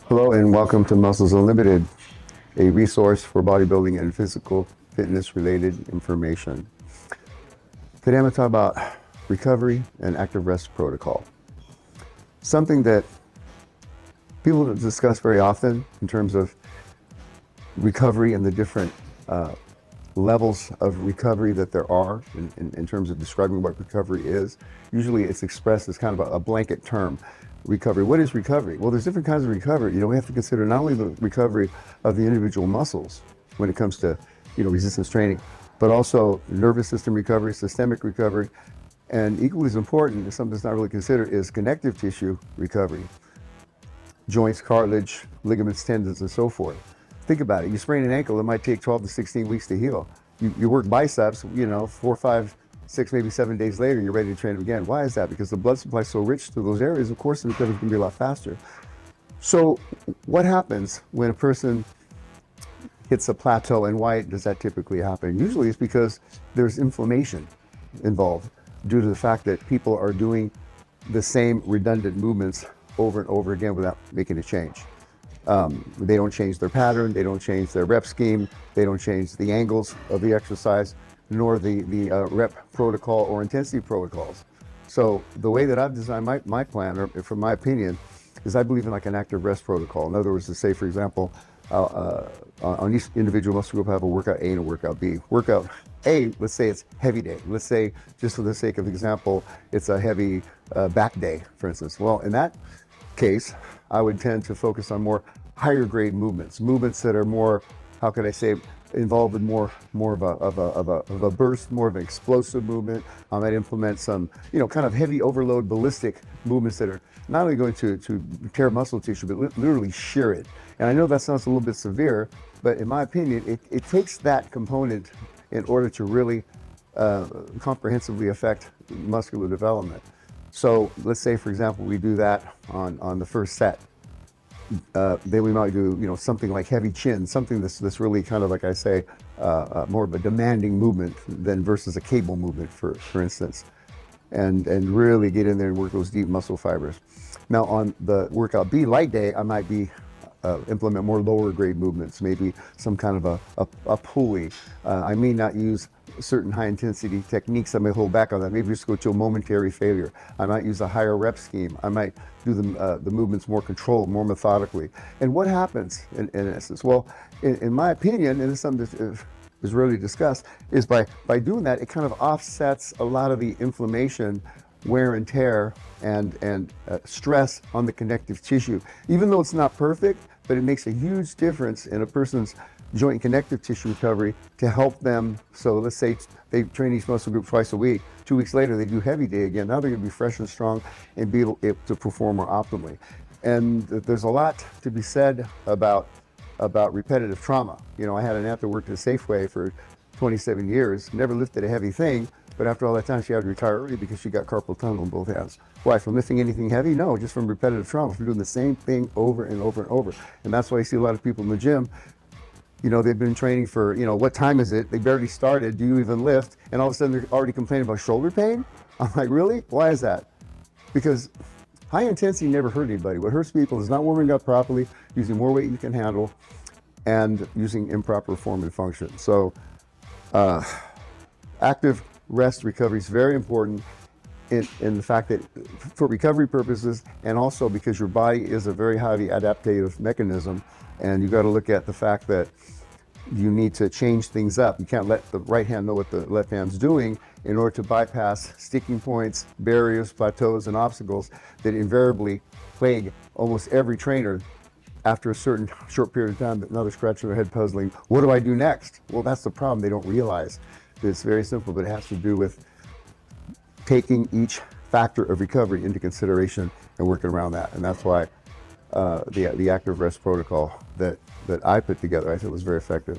Hello and welcome to Muscles Unlimited, a resource for bodybuilding and physical fitness related information. Today I'm going to talk about recovery and active rest protocol. Something that people don't discuss very often in terms of recovery and the different levels of recovery that there are in terms of describing what recovery is. Usually it's expressed as kind of a blanket term. Recovery. What is recovery? Well, there's different kinds of recovery. We have to consider not only the recovery of the individual muscles when it comes to, resistance training, but also nervous system recovery, systemic recovery, and equally as important, and something that's not really considered, is connective tissue recovery. Joints, cartilage, ligaments, tendons, and so forth. Think about it. You sprain an ankle, it might take 12 to 16 weeks to heal. You work biceps, 4, 5, 6, maybe 7 days later, you're ready to train them again. Why is that? Because the blood supply is so rich to those areas, of course, the recovery is going to be a lot faster. So what happens when a person hits a plateau, and why does that typically happen? Usually it's because there's inflammation involved due to the fact that people are doing the same redundant movements over and over again without making a change. They don't change their pattern, they don't change their rep scheme, they don't change the angles of the exercise, nor the rep protocol or intensity protocols. So the way that I've designed my plan, or from my opinion, is I believe in like an active rest protocol. In other words, to say, for example, on each individual muscle group, I have a workout A and a workout B. Workout A, let's say it's heavy day. Let's say, just for the sake of example, it's a heavy back day, for instance. Well, in that case, I would tend to focus on more higher grade movements that are more, how could I say, involved in more of a burst, more of an explosive movement. I might implement some, kind of heavy overload ballistic movements that are not only going to tear muscle tissue, but literally shear it. And I know that sounds a little bit severe, but in my opinion, it takes that component in order to really comprehensively affect muscular development. So let's say, for example, we do that on the first set. Then we might do, something like heavy chin, something that's really kind of, like I say, more of a demanding movement than versus a cable movement, for instance, and really get in there and work those deep muscle fibers. Now on the workout B, light day, I might be implement more lower grade movements, maybe some kind of a pulley. I may not use certain high intensity techniques. I may hold back on that, maybe just go to a momentary failure. I might use a higher rep scheme. I might do the movements more controlled, more methodically. And what happens in essence? Well, in my opinion, and it's something that is rarely discussed, is by doing that, it kind of offsets a lot of the inflammation, wear and tear, and stress on the connective tissue. Even though it's not perfect, but it makes a huge difference in a person's joint and connective tissue recovery to help them. So let's say they train each muscle group twice a week. 2 weeks later, they do heavy day again. Now they're going to be fresh and strong and be able to perform more optimally. And there's a lot to be said about repetitive trauma. I had an aunt that worked at Safeway for 27 years, never lifted a heavy thing, but after all that time, she had to retire early because she got carpal tunnel in both hands. Why? From lifting anything heavy? No, just from repetitive trauma, from doing the same thing over and over and over. And that's why you see a lot of people in the gym, they've been training for, what time is it? They barely started. Do you even lift? And all of a sudden, they're already complaining about shoulder pain. I'm like, really? Why is that? Because high intensity never hurt anybody. What hurts people is not warming up properly, using more weight you can handle, and using improper form and function. So active rest recovery is very important in the fact that for recovery purposes, and also because your body is a very highly adaptive mechanism, and you got to look at the fact that you need to change things up. You can't let the right hand know what the left hand's doing in order to bypass sticking points, barriers, plateaus, and obstacles that invariably plague almost every trainer after a certain short period of time. Now they're scratching their head puzzling, what do I do next? Well, that's the problem. They don't realize. It's very simple, but it has to do with taking each factor of recovery into consideration and working around that. And that's why the active rest protocol that I put together, I thought was very effective.